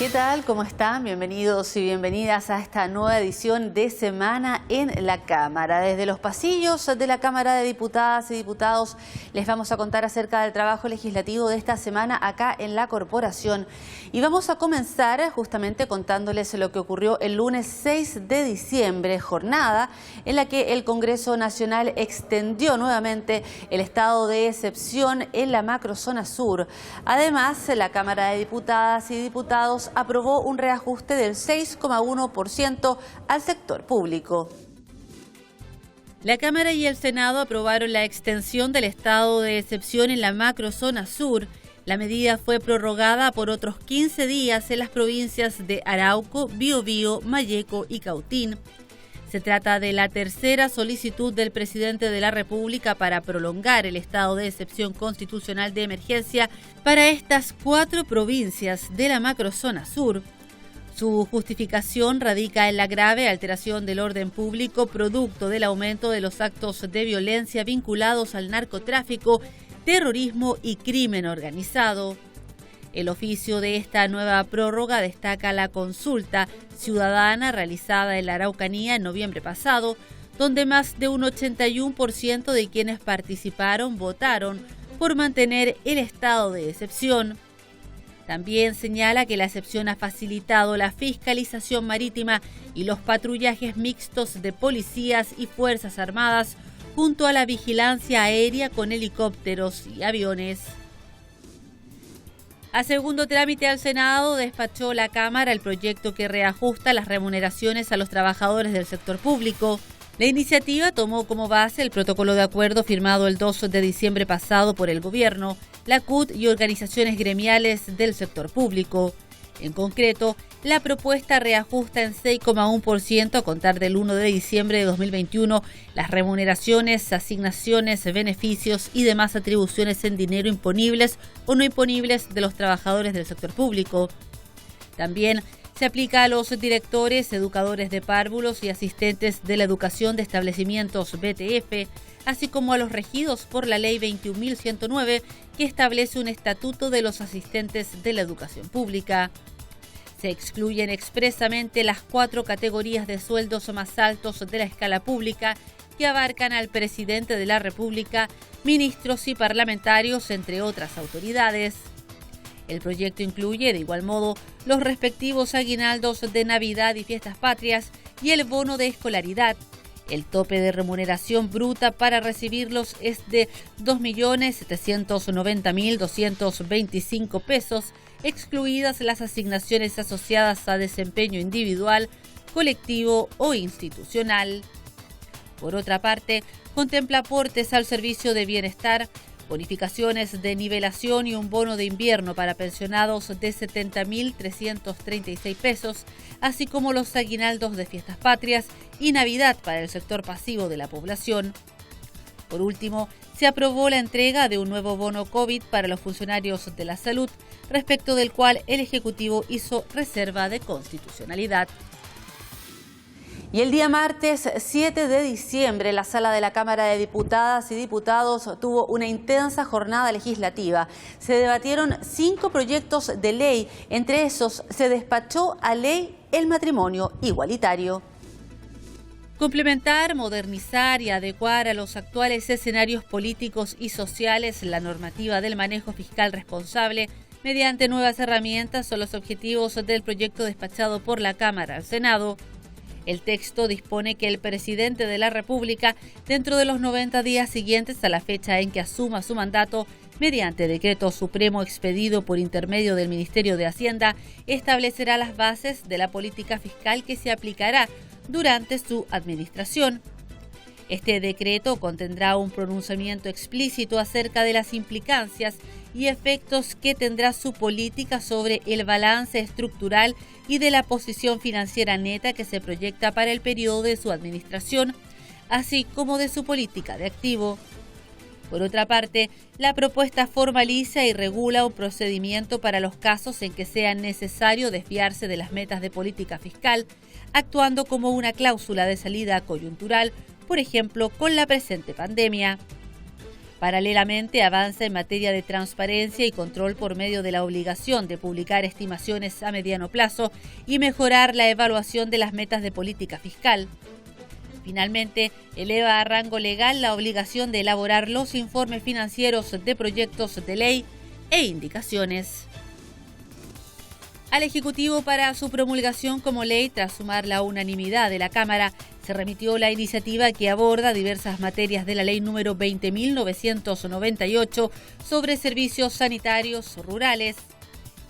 ¿Qué tal? ¿Cómo están? Bienvenidos y bienvenidas a esta nueva edición de Semana en la Cámara. Desde los pasillos de la Cámara de Diputadas y Diputados les vamos a contar acerca del trabajo legislativo de esta semana acá en la Corporación. Y vamos a comenzar justamente contándoles lo que ocurrió el lunes 6 de diciembre, jornada en la que el Congreso Nacional extendió nuevamente el estado de excepción en la macrozona sur. Además, la Cámara de Diputadas y Diputados aprobó un reajuste del 6,1% al sector público. La Cámara y el Senado aprobaron la extensión del estado de excepción en la macrozona sur. La medida fue prorrogada por otros 15 días en las provincias de Arauco, Biobío, Malleco y Cautín. Se trata de la tercera solicitud del presidente de la República para prolongar el estado de excepción constitucional de emergencia para estas 4 provincias de la macrozona sur. Su justificación radica en la grave alteración del orden público producto del aumento de los actos de violencia vinculados al narcotráfico, terrorismo y crimen organizado. El oficio de esta nueva prórroga destaca la consulta ciudadana realizada en la Araucanía en noviembre pasado, donde más de un 81% de quienes participaron votaron por mantener el estado de excepción. También señala que la excepción ha facilitado la fiscalización marítima y los patrullajes mixtos de policías y fuerzas armadas junto a la vigilancia aérea con helicópteros y aviones. A segundo trámite al Senado despachó la Cámara el proyecto que reajusta las remuneraciones a los trabajadores del sector público. La iniciativa tomó como base el protocolo de acuerdo firmado el 2 de diciembre pasado por el Gobierno, la CUT y organizaciones gremiales del sector público. En concreto, la propuesta reajusta en 6,1% a contar del 1 de diciembre de 2021 las remuneraciones, asignaciones, beneficios y demás atribuciones en dinero imponibles o no imponibles de los trabajadores del sector público. También se aplica a los directores, educadores de párvulos y asistentes de la educación de establecimientos BTF, así como a los regidos por la Ley 21.109, que establece un estatuto de los asistentes de la educación pública. Se excluyen expresamente las 4 categorías de sueldos más altos de la escala pública que abarcan al presidente de la República, ministros y parlamentarios, entre otras autoridades. El proyecto incluye, de igual modo, los respectivos aguinaldos de Navidad y Fiestas Patrias y el bono de escolaridad. El tope de remuneración bruta para recibirlos es de 2.790.225 pesos, excluidas las asignaciones asociadas a desempeño individual, colectivo o institucional. Por otra parte, contempla aportes al servicio de bienestar, bonificaciones de nivelación y un bono de invierno para pensionados de 70.336 pesos, así como los aguinaldos de Fiestas Patrias y Navidad para el sector pasivo de la población. Por último, se aprobó la entrega de un nuevo bono COVID para los funcionarios de la salud, respecto del cual el Ejecutivo hizo reserva de constitucionalidad. Y el día martes 7 de diciembre, la sala de la Cámara de Diputadas y Diputados tuvo una intensa jornada legislativa. Se debatieron 5 proyectos de ley, entre esos se despachó a ley el matrimonio igualitario. Complementar, modernizar y adecuar a los actuales escenarios políticos y sociales la normativa del manejo fiscal responsable mediante nuevas herramientas son los objetivos del proyecto despachado por la Cámara al Senado. El texto dispone que el presidente de la República, dentro de los 90 días siguientes a la fecha en que asuma su mandato, mediante decreto supremo expedido por intermedio del Ministerio de Hacienda, establecerá las bases de la política fiscal que se aplicará durante su administración. Este decreto contendrá un pronunciamiento explícito acerca de las implicancias y efectos que tendrá su política sobre el balance estructural y de la posición financiera neta que se proyecta para el periodo de su administración, así como de su política de activo. Por otra parte, la propuesta formaliza y regula un procedimiento para los casos en que sea necesario desviarse de las metas de política fiscal, actuando como una cláusula de salida coyuntural, por ejemplo, con la presente pandemia. Paralelamente, avanza en materia de transparencia y control por medio de la obligación de publicar estimaciones a mediano plazo y mejorar la evaluación de las metas de política fiscal. Finalmente, eleva a rango legal la obligación de elaborar los informes financieros de proyectos de ley e indicaciones al Ejecutivo para su promulgación como ley. Tras sumar la unanimidad de la Cámara, se remitió la iniciativa que aborda diversas materias de la Ley número 20.998 sobre servicios sanitarios rurales.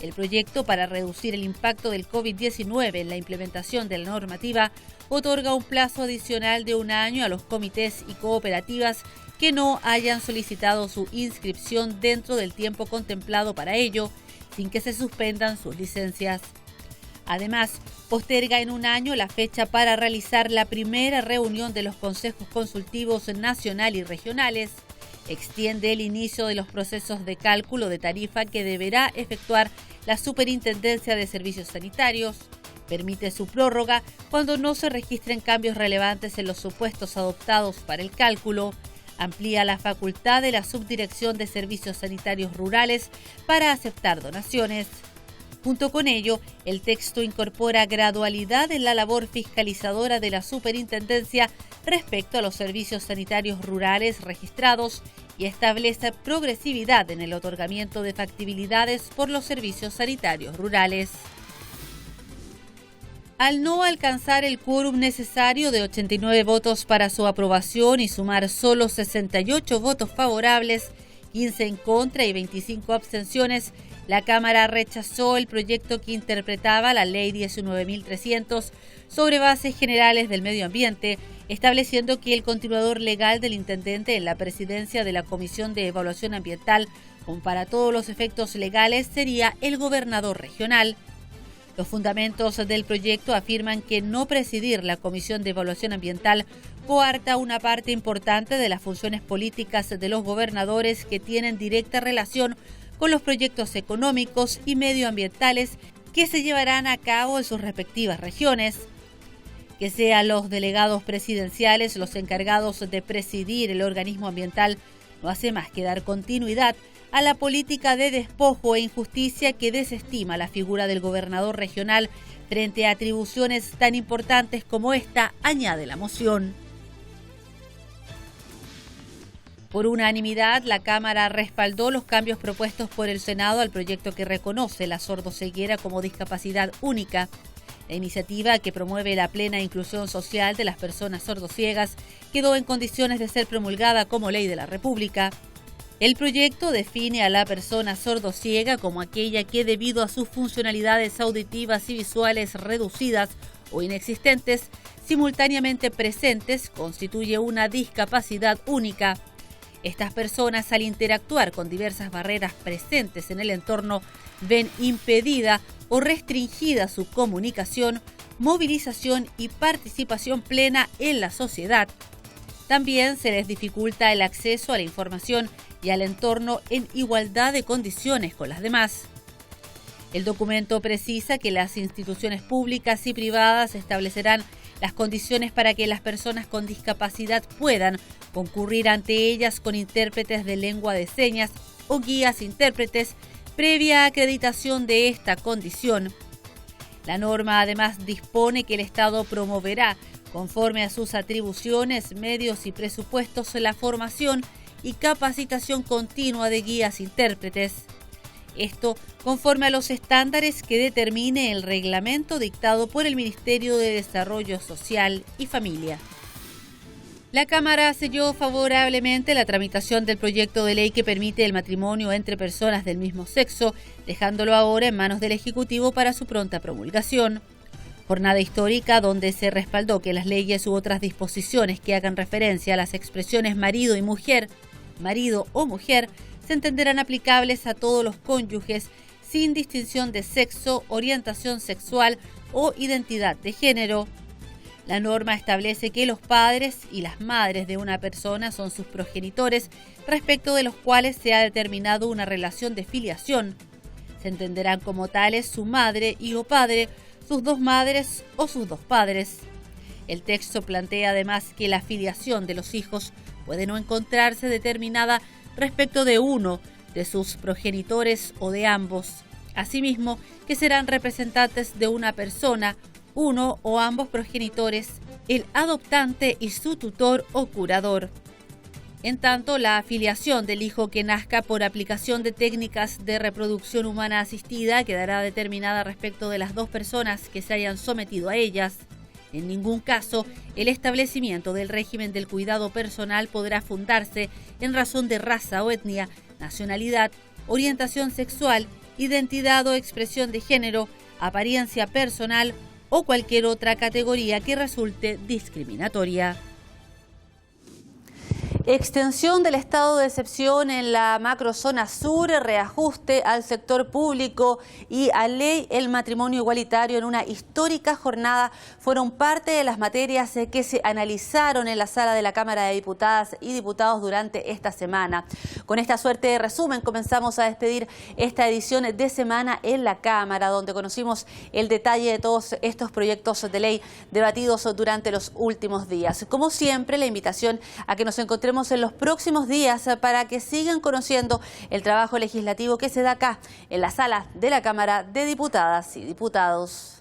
El proyecto, para reducir el impacto del COVID-19 en la implementación de la normativa, otorga un plazo adicional de 1 año a los comités y cooperativas que no hayan solicitado su inscripción dentro del tiempo contemplado para ello, sin que se suspendan sus licencias. Además, posterga en 1 año la fecha para realizar la primera reunión de los consejos consultivos nacional y regionales. Extiende el inicio de los procesos de cálculo de tarifa que deberá efectuar la Superintendencia de Servicios Sanitarios. Permite su prórroga cuando no se registren cambios relevantes en los supuestos adoptados para el cálculo. Amplía la facultad de la Subdirección de Servicios Sanitarios Rurales para aceptar donaciones. Junto con ello, el texto incorpora gradualidad en la labor fiscalizadora de la Superintendencia respecto a los servicios sanitarios rurales registrados y establece progresividad en el otorgamiento de factibilidades por los servicios sanitarios rurales. Al no alcanzar el quórum necesario de 89 votos para su aprobación y sumar solo 68 votos favorables, 15 en contra y 25 abstenciones, la Cámara rechazó el proyecto que interpretaba la Ley 19.300 sobre bases generales del medio ambiente, estableciendo que el continuador legal del intendente en la presidencia de la Comisión de Evaluación Ambiental, como para todos los efectos legales, sería el gobernador regional. Los fundamentos del proyecto afirman que no presidir la Comisión de Evaluación Ambiental coarta una parte importante de las funciones políticas de los gobernadores que tienen directa relación con los proyectos económicos y medioambientales que se llevarán a cabo en sus respectivas regiones. Que sean los delegados presidenciales los encargados de presidir el organismo ambiental no hace más que dar continuidad a la política de despojo e injusticia que desestima la figura del gobernador regional frente a atribuciones tan importantes como esta, añade la moción. Por unanimidad, la Cámara respaldó los cambios propuestos por el Senado al proyecto que reconoce la sordoceguera como discapacidad única. La iniciativa, que promueve la plena inclusión social de las personas sordociegas, quedó en condiciones de ser promulgada como ley de la República. El proyecto define a la persona sordociega como aquella que, debido a sus funcionalidades auditivas y visuales reducidas o inexistentes, simultáneamente presentes, constituye una discapacidad única. Estas personas, al interactuar con diversas barreras presentes en el entorno, ven impedida o restringida su comunicación, movilización y participación plena en la sociedad. También se les dificulta el acceso a la información y al entorno en igualdad de condiciones con las demás. El documento precisa que las instituciones públicas y privadas establecerán las condiciones para que las personas con discapacidad puedan concurrir ante ellas con intérpretes de lengua de señas o guías intérpretes previa acreditación de esta condición. La norma además dispone que el Estado promoverá, conforme a sus atribuciones, medios y presupuestos, la formación y capacitación continua de guías intérpretes. Esto conforme a los estándares que determine el reglamento dictado por el Ministerio de Desarrollo Social y Familia. La Cámara selló favorablemente la tramitación del proyecto de ley que permite el matrimonio entre personas del mismo sexo, dejándolo ahora en manos del Ejecutivo para su pronta promulgación. Jornada histórica donde se respaldó que las leyes u otras disposiciones que hagan referencia a las expresiones marido y mujer, marido o mujer, se entenderán aplicables a todos los cónyuges sin distinción de sexo, orientación sexual o identidad de género. La norma establece que los padres y las madres de una persona son sus progenitores, respecto de los cuales se ha determinado una relación de filiación. Se entenderán como tales su madre y o padre, sus dos madres o sus dos padres. El texto plantea además que la filiación de los hijos puede no encontrarse determinada respecto de uno de sus progenitores o de ambos. Asimismo, que serán representantes de una persona, uno o ambos progenitores, el adoptante y su tutor o curador. En tanto, la afiliación del hijo que nazca por aplicación de técnicas de reproducción humana asistida quedará determinada respecto de las dos personas que se hayan sometido a ellas. En ningún caso, el establecimiento del régimen del cuidado personal podrá fundarse en razón de raza o etnia, nacionalidad, orientación sexual, identidad o expresión de género, apariencia personal o cualquier otra categoría que resulte discriminatoria. Extensión del estado de excepción en la macrozona sur, reajuste al sector público y a ley el matrimonio igualitario en una histórica jornada fueron parte de las materias que se analizaron en la sala de la Cámara de Diputadas y Diputados durante esta semana. Con esta suerte de resumen comenzamos a despedir esta edición de Semana en la Cámara, donde conocimos el detalle de todos estos proyectos de ley debatidos durante los últimos días. Como siempre, la invitación a que nos encontremos en los próximos días para que sigan conociendo el trabajo legislativo que se da acá en la sala de la Cámara de Diputadas y Diputados.